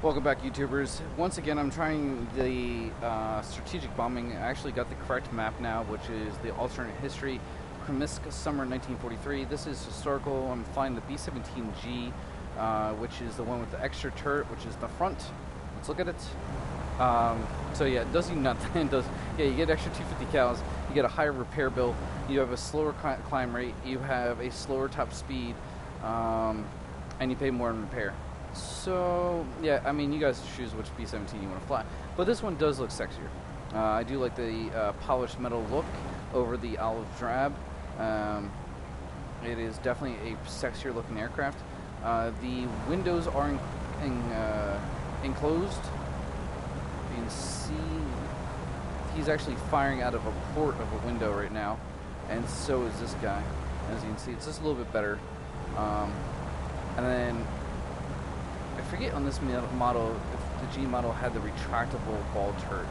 Welcome back, YouTubers. Once again, I'm trying the strategic bombing. I actually got the correct map now, which is the alternate history, Kremsk, summer 1943. This is historical. I'm flying the B-17G, which is the one with the extra turret, which is the front. Let's look at it. So yeah, it does you nothing. It does, yeah, you get extra 250 cals. You get a higher repair bill. You have a slower climb rate. You have a slower top speed, and you pay more in repair. So, yeah, I mean, you guys choose which B-17 you want to fly. But this one does look sexier. I do like the polished metal look over the olive drab. It is definitely a sexier looking aircraft. The windows are enclosed. You can see he's actually firing out of a port of a window right now. And so is this guy. As you can see, it's just a little bit better. And then I forget on this model if the G model had the retractable ball turret.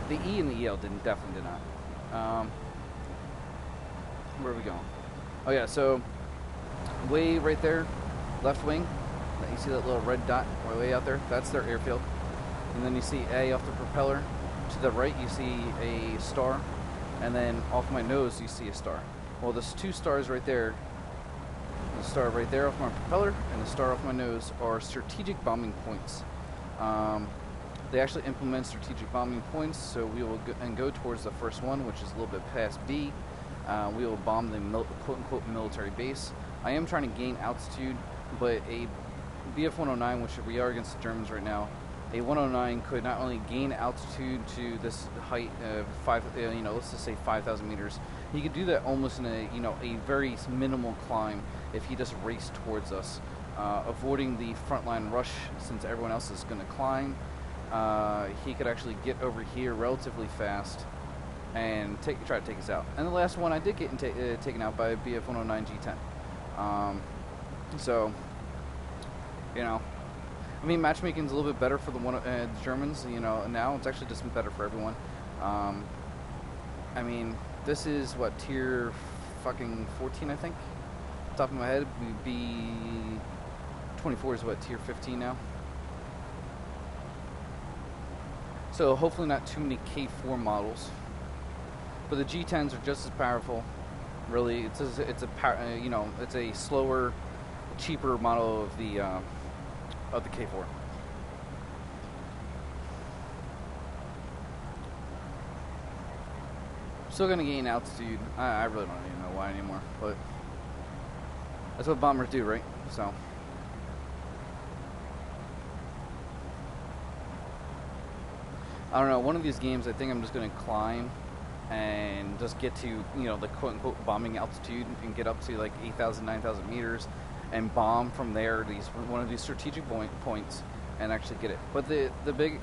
The E and the EL definitely did not. Where are we going? Oh yeah, so way right there, left wing. You see that little red dot way out there? That's their airfield. And then you see A off the propeller. To the right, you see a star, and then off my nose, you see a star. Well, there's two stars right there. The star right there off my propeller and the star off my nose are strategic bombing points. They actually implement strategic bombing points, so we will go towards the first one, which is a little bit past B. We will bomb the quote-unquote military base. I am trying to gain altitude, but a BF-109, which we are against the Germans right now, a 109 could not only gain altitude to this height of let's just say 5,000 meters. He could do that almost in a very minimal climb if he just raced towards us, avoiding the frontline rush since everyone else is going to climb. He could actually get over here relatively fast and try to take us out. And the last one I did get taken out by a BF-109 G10. So, I mean, matchmaking's a little bit better for the Germans, now it's actually just better for everyone. I mean, this is what, tier fucking 14, I think? Top of my head, B-24 is what, tier 15 now? So hopefully not too many K4 models. But the G10s are just as powerful. Really, it's a slower, cheaper model of the K4. Still gonna gain altitude. I really don't even know why anymore, but that's what bombers do, right? So I don't know. One of these games, I think I'm just gonna climb and just get to the quote-unquote bombing altitude and get up to like 8,000, 9,000 meters and bomb from there one of these strategic points and actually get it. But the big,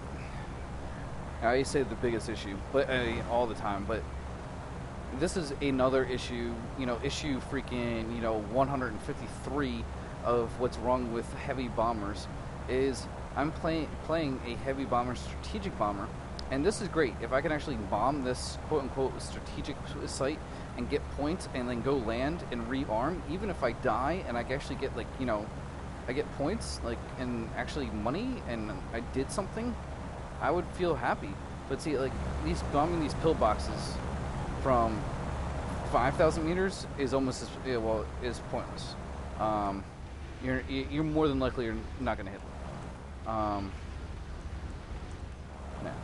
I always say the biggest issue, but all the time, but this is another issue, issue freaking 153 of what's wrong with heavy bombers is I'm playing a heavy bomber, strategic bomber, and this is great. If I can actually bomb this quote-unquote strategic site and get points and then go land and rearm, even if I die and I actually get I get points and actually money and I did something, I would feel happy. But see, bombing these pillboxes from 5,000 meters is almost is pointless. You're more than likely you're not going to hit them. Yeah.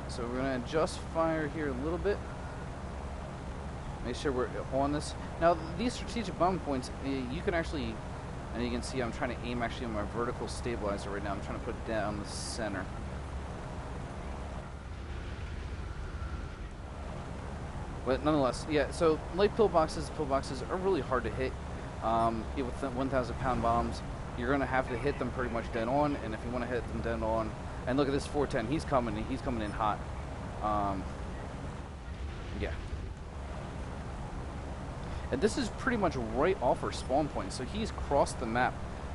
So we're going to adjust fire here a little bit. Make sure we're on this. Now, these strategic bomb points, you can actually, and you can see I'm trying to aim actually on my vertical stabilizer right now. I'm trying to put it down the center. But nonetheless, yeah, so light pillboxes are really hard to hit. With the 1,000-pound bombs, you're going to have to hit them pretty much dead on, and if you want to hit them dead on, and look at this 410, he's coming in hot. Yeah. And this is pretty much right off our spawn point, so he's crossed the map.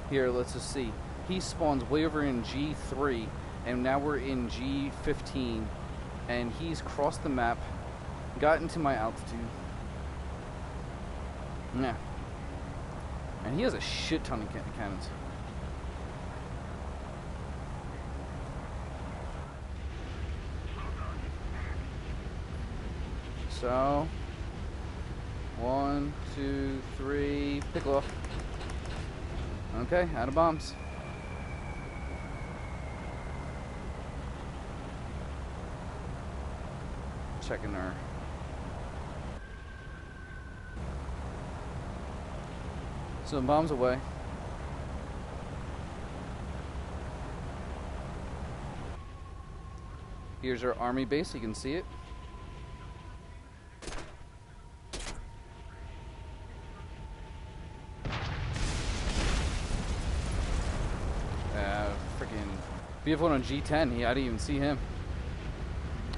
Here, let's just see. He spawns way over in G3, and now we're in G15, and he's crossed the map, got into my altitude. Yeah. And he has a shit ton of cannons. So, 1, 2, 3, pick off. Okay, out of bombs. Checking our... So the bombs away. Here's our army base, you can see it. Freaking BF1 on G10, I didn't even see him.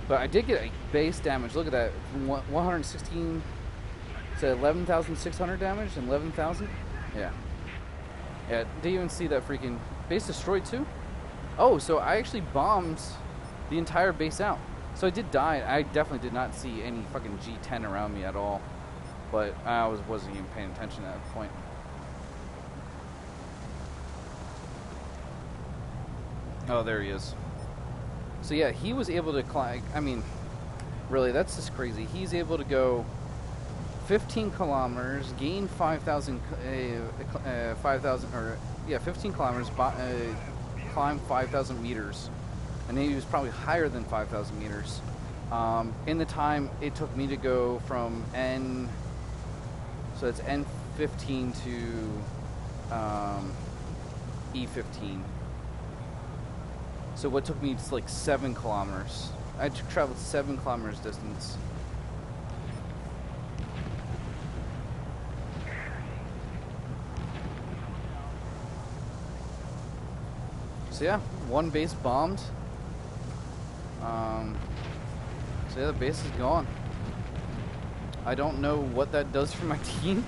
But I did get a base damage. Look at that, from 116 to 11,600 damage and 11,000. Yeah. Yeah, didn't even see that freaking base destroyed too. Oh, so I actually bombed the entire base out. So I did die. I definitely did not see any fucking G10 around me at all. But I wasn't even paying attention at that point. Oh, there he is. So yeah, he was able to climb. I mean, really, that's just crazy. He's able to go 15 kilometers, gain 5,000, 5,000, or yeah, 15 kilometers, climb 5,000 meters, and he was probably higher than 5,000 meters. In the time it took me to go from N, so it's N15 to E15. So what took me to like 7 kilometers. I traveled 7 kilometers distance. So yeah, one base bombed. So yeah, the base is gone. I don't know what that does for my team,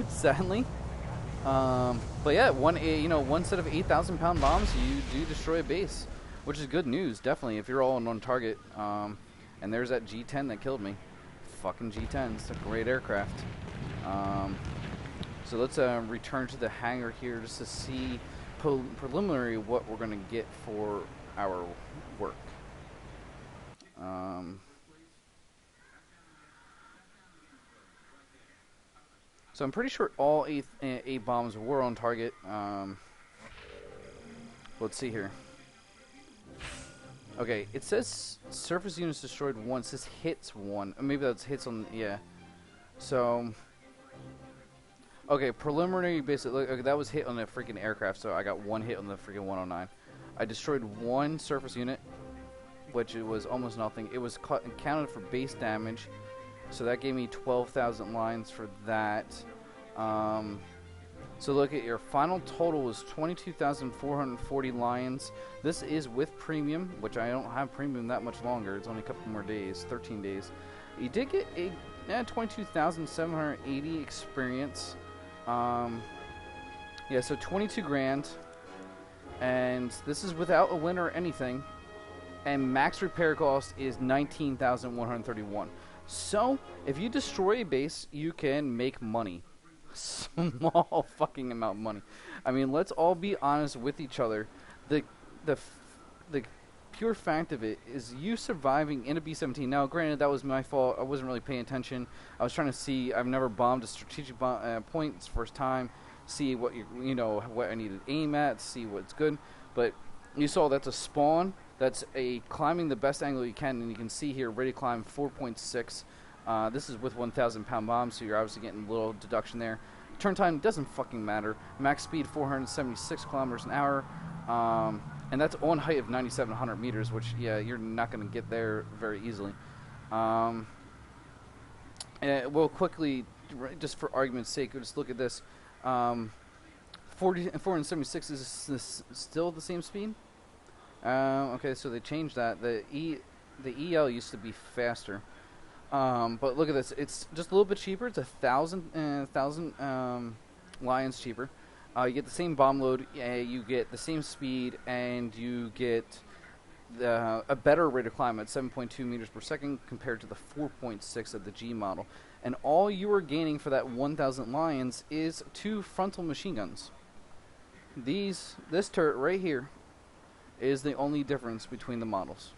sadly. But yeah, one set of 8,000 pound bombs, you do destroy a base, which is good news, definitely, if you're all on target. And there's that G10 that killed me. Fucking G10, it's a great aircraft. So let's return to the hangar here just to see preliminary what we're gonna get for our work. So I'm pretty sure all eight bombs were on target. Let's see here. Okay, it says surface units destroyed once. This hits one. Maybe that's hits on, yeah. So, okay, preliminary basically, okay, that was hit on the freaking aircraft, so I got one hit on the freaking 109. I destroyed one surface unit, which it was almost nothing. It was counted for base damage. So that gave me 12,000 lines for that. So look at your final total was 22,440 lines. This is with premium, which I don't have premium that much longer. It's only a couple more days, 13 days. You did get a 22,780 experience. Yeah, so 22 grand. And this is without a win or anything. And max repair cost is 19,131. So, if you destroy a base, you can make money. Small fucking amount of money. I mean, let's all be honest with each other. The pure fact of it is you surviving in a B-17. Now, granted, that was my fault. I wasn't really paying attention. I was trying to see. I've never bombed a strategic point. It's first time. See what you know what I needed to aim at. See what's good. But you saw that's a spawn. That's a climbing the best angle you can, and you can see here, ready to climb 4.6. This is with 1,000 pound bombs, so you're obviously getting a little deduction there. Turn time doesn't fucking matter. Max speed 476 kilometers an hour, and that's on height of 9,700 meters, which, yeah, you're not going to get there very easily. And we'll quickly, just for argument's sake, we'll just look at this. 476 is still the same speed? Okay, so they changed that. The EL used to be faster. But look at this. It's just a little bit cheaper. It's 1,000 lions cheaper. You get the same bomb load. You get the same speed, and you get a better rate of climb at 7.2 meters per second compared to the 4.6 of the G model. And all you are gaining for that 1,000 lions is 2 frontal machine guns. This turret right here is the only difference between the models.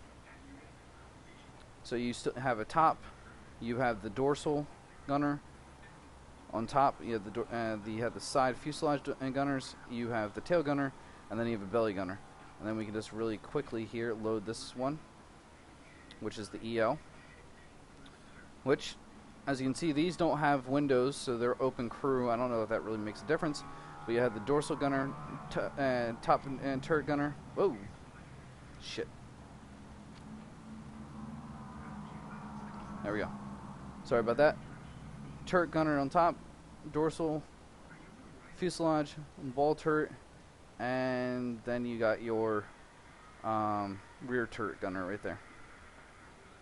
So you still have a top you have the dorsal gunner. On top, you have the side fuselage gunners, you have the tail gunner, and then you have a belly gunner. And then we can just really quickly here load this one, which is the EL. Which, as you can see, these don't have windows, so they're open crew. I don't know if that really makes a difference. But you have the dorsal gunner, top and turret gunner. Whoa, shit. There we go. Sorry about that. Turret gunner on top, dorsal, fuselage, ball turret, and then you got your rear turret gunner right there.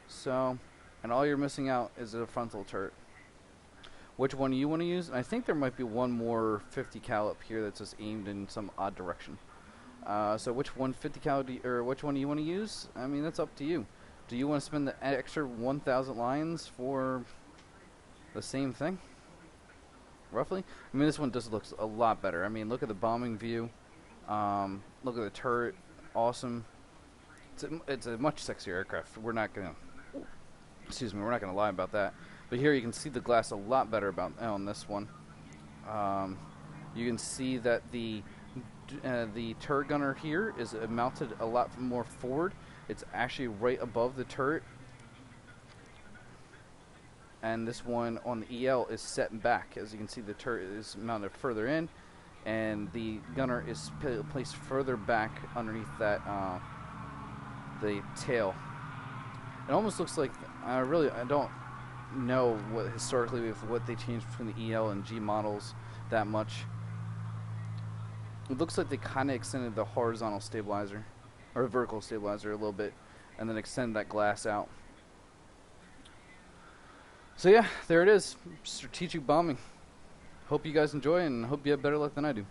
So, and all you're missing out is a frontal turret. Which one you want to use? And I think there might be one more 50 cal up here that's just aimed in some odd direction. So which one 50 cal or which one do you want to use? I mean, that's up to you. Do you want to spend the extra 1,000 lines for the same thing, roughly? I mean, this one just looks a lot better. I mean, look at the bombing view. Look at the turret. Awesome. It's a much sexier aircraft. We're not gonna lie about that. But here you can see the glass a lot better on this one. You can see that the turret gunner here is mounted a lot more forward. It's actually right above the turret. And this one on the EL is set back. As you can see, the turret is mounted further in, and the gunner is placed further back underneath that the tail. It almost looks like I don't know what historically what they changed between the EL and G models that much. It looks like they kind of extended the horizontal stabilizer or vertical stabilizer a little bit, and then extend that glass out. So yeah, there it is. Strategic bombing. Hope you guys enjoy, and hope you have better luck than I do.